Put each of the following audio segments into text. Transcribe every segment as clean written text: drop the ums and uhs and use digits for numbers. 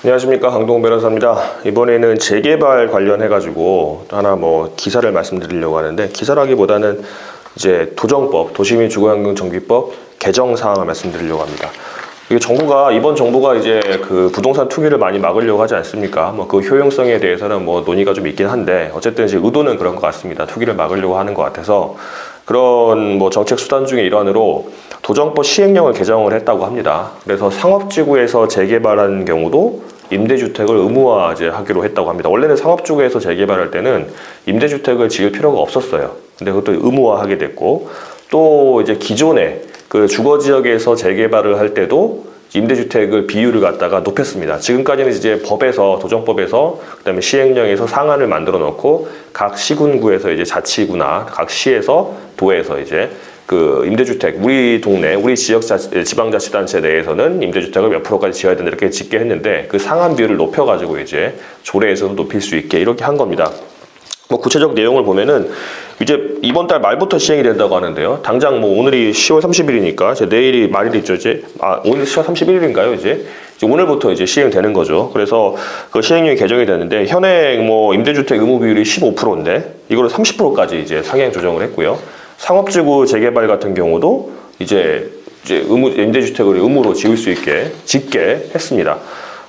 안녕하십니까, 강동훈 변호사입니다. 이번에는 재개발 관련해가지고 하나 기사를 말씀드리려고 하는데, 기사라기보다는 이제 도정법, 도시민 주거환경정비법 개정 사항을 말씀드리려고 합니다. 이게 이번 정부가 이제 그 부동산 투기를 많이 막으려고 하지 않습니까? 그 효용성에 대해서는 논의가 좀 있긴 한데, 어쨌든 이제 의도는 그런 것 같습니다. 투기를 막으려고 하는 것 같아서 그런 정책 수단 중에 일환으로 도정법 시행령을 개정을 했다고 합니다. 그래서 상업지구에서 재개발하는 경우도 임대주택을 의무화하기로 했다고 합니다. 원래는 상업지구에서 재개발할 때는 임대주택을 지을 필요가 없었어요. 근데 그것도 의무화하게 됐고, 또 이제 기존에 그 주거지역에서 재개발을 할 때도 임대주택을 비율을 갖다가 높였습니다. 지금까지는 이제 법에서, 도정법에서, 그다음에 시행령에서 상한을 만들어 놓고 각 시군구에서 이제 자치구나 각 시에서 도에서 이제 그 임대주택, 우리 동네, 우리 지방자치단체 내에서는 임대주택을 몇 프로까지 지어야 된다 이렇게 짓게 했는데, 그 상한 비율을 높여가지고 이제 조례에서도 높일 수 있게 이렇게 한 겁니다. 구체적 내용을 보면은 이제 이번 달 말부터 시행이 된다고 하는데요. 당장 오늘이 10월 30일이니까 내일이 말일이죠. 오늘 10월 31일인가요? 이제 오늘부터 이제 시행되는 거죠. 그래서 그 시행령이 개정이 되는데, 현행 임대주택 의무 비율이 15%인데 이걸 30%까지 이제 상향 조정을 했고요. 상업지구 재개발 같은 경우도 이제 임대주택을 의무로 지을 수 있게 짓게 했습니다.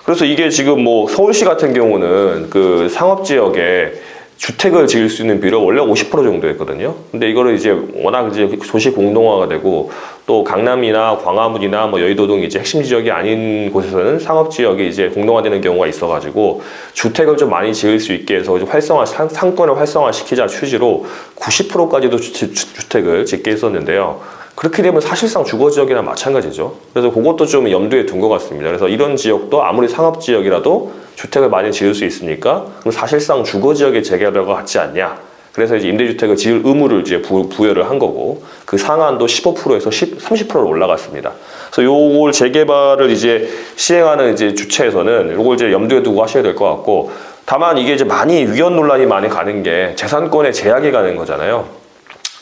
그래서 이게 지금 서울시 같은 경우는 그 상업지역에 주택을 지을 수 있는 비율이 원래 50% 정도였거든요. 근데 이거를 이제 워낙 이제 도시 공동화가 되고, 또 강남이나 광화문이나 여의도 등 이제 핵심 지역이 아닌 곳에서는 상업 지역이 이제 공동화되는 경우가 있어가지고 주택을 좀 많이 지을 수 있게 해서 상권을 활성화시키자 취지로 90%까지도 주택을 짓게 했었는데요. 그렇게 되면 사실상 주거지역이나 마찬가지죠. 그래서 그것도 좀 염두에 둔 것 같습니다. 그래서 이런 지역도 아무리 상업지역이라도 주택을 많이 지을 수 있으니까 그럼 사실상 주거지역의 재개발과 같지 않냐. 그래서 이제 임대주택을 지을 의무를 이제 부여를 한 거고, 그 상한도 15%에서 30%로 올라갔습니다. 그래서 요걸 재개발을 이제 시행하는 이제 주체에서는 요걸 이제 염두에 두고 하셔야 될 것 같고, 다만 이게 이제 위헌 논란이 많이 가는 게 재산권의 제약이 가는 거잖아요.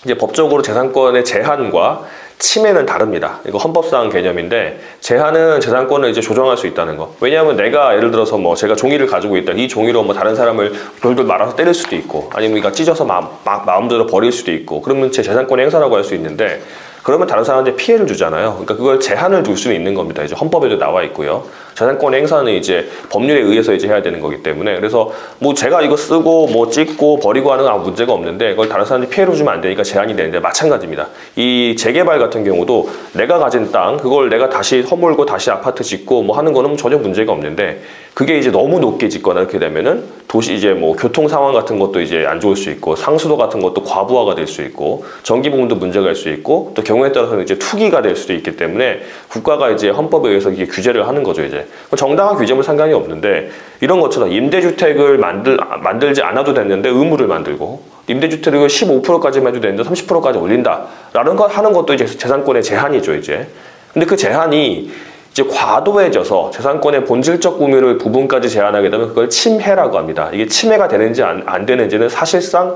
이제 법적으로 재산권의 제한과 침해는 다릅니다. 이거 헌법상 개념인데, 제한은 재산권을 이제 조정할 수 있다는 거. 왜냐하면 내가 예를 들어서 제가 종이를 가지고 있다. 이 종이로 다른 사람을 돌돌 말아서 때릴 수도 있고, 아니면 이거 찢어서 마음대로 버릴 수도 있고, 그러면 제 재산권의 행사라고 할 수 있는데, 그러면 다른 사람한테 피해를 주잖아요. 그러니까 그걸 제한을 둘 수는 있는 겁니다. 이제 헌법에도 나와 있고요. 재산권의 행사는 이제 법률에 의해서 이제 해야 되는 거기 때문에, 그래서 제가 이거 쓰고 찍고 버리고 하는 건 아무 문제가 없는데, 그걸 다른 사람한테 피해를 주면 안 되니까 제한이 되는데, 마찬가지입니다. 이 재개발 같은 경우도 내가 가진 땅, 그걸 내가 다시 허물고 다시 아파트 짓고 하는 거는 전혀 문제가 없는데, 그게 이제 너무 높게 짓거나 이렇게 되면은 도시 이제 교통 상황 같은 것도 이제 안 좋을 수 있고, 상수도 같은 것도 과부하가 될 수 있고, 전기 부분도 문제가 될 수 있고, 또 경우에 따라서는 이제 투기가 될 수도 있기 때문에 국가가 이제 헌법에 의해서 이게 규제를 하는 거죠. 이제 정당한 규제면 상관이 없는데, 이런 것처럼 임대주택을 만들지 않아도 됐는데 의무를 만들고, 임대주택을 15%까지만 해도 되는데 30%까지 올린다라는 거 하는 것도 이제 재산권의 제한이죠. 이제 근데 그 제한이 이제 과도해져서 재산권의 본질적 의무를 부분까지 제한하게 되면 그걸 침해라고 합니다. 이게 침해가 되는지 안 되는지는 사실상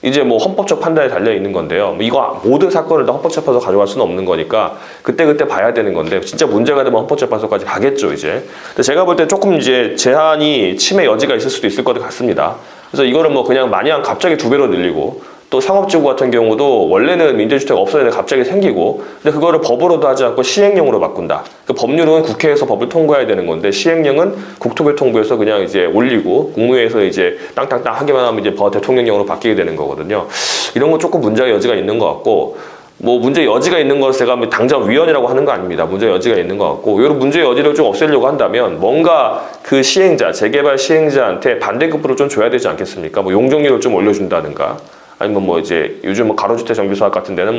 이제 헌법적 판단에 달려 있는 건데요. 이거 모든 사건을 다 헌법재판소 가져갈 수는 없는 거니까 그때그때 봐야 되는 건데, 진짜 문제가 되면 헌법재판소까지 가겠죠, 이제. 근데 제가 볼 때 조금 이제 제한이 침해 여지가 있을 수도 있을 것 같습니다. 그래서 이거를 그냥 마냥 갑자기 2배로 늘리고, 또 상업지구 같은 경우도 원래는 임대주택 없었는데 갑자기 생기고, 근데 그거를 법으로도 하지 않고 시행령으로 바꾼다. 그 법률은 국회에서 법을 통과해야 되는 건데, 시행령은 국토교통부에서 그냥 이제 올리고 국무회에서 이제 땅땅땅 하기만 하면 이제 대통령령으로 바뀌게 되는 거거든요. 이런 건 조금 문제의 여지가 있는 것 같고, 문제 여지가 있는 것을 제가 당장 위헌이라고 하는 거 아닙니다. 문제 여지가 있는 것 같고, 이런 문제 여지를 좀 없애려고 한다면 뭔가 그 재개발 시행자한테 반대급부를 좀 줘야 되지 않겠습니까? 용적률을 좀 올려준다든가, 아니면 이제 요즘 가로주택 정비사업 같은 데는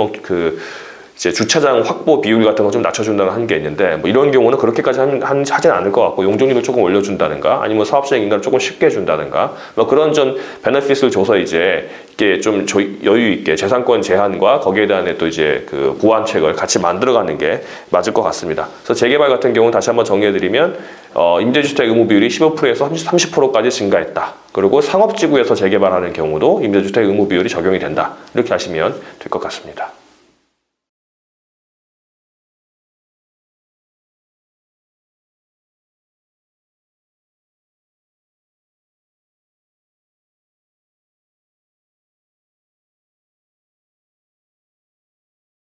이제 주차장 확보 비율 같은 거 좀 낮춰준다는 한 게 있는데, 이런 경우는 그렇게까지 하진 않을 것 같고, 용적률을 조금 올려준다든가, 아니면 사업자의 인가를 조금 쉽게 해준다든가, 그런 좀 베네핏을 줘서 이제 이게 좀 여유 있게 재산권 제한과 거기에 대한 또 이제 그 보완책을 같이 만들어가는 게 맞을 것 같습니다. 그래서 재개발 같은 경우는 다시 한번 정리해드리면, 임대주택 의무 비율이 15%에서 30%까지 증가했다. 그리고 상업지구에서 재개발하는 경우도 임대주택 의무 비율이 적용이 된다. 이렇게 하시면 될 것 같습니다.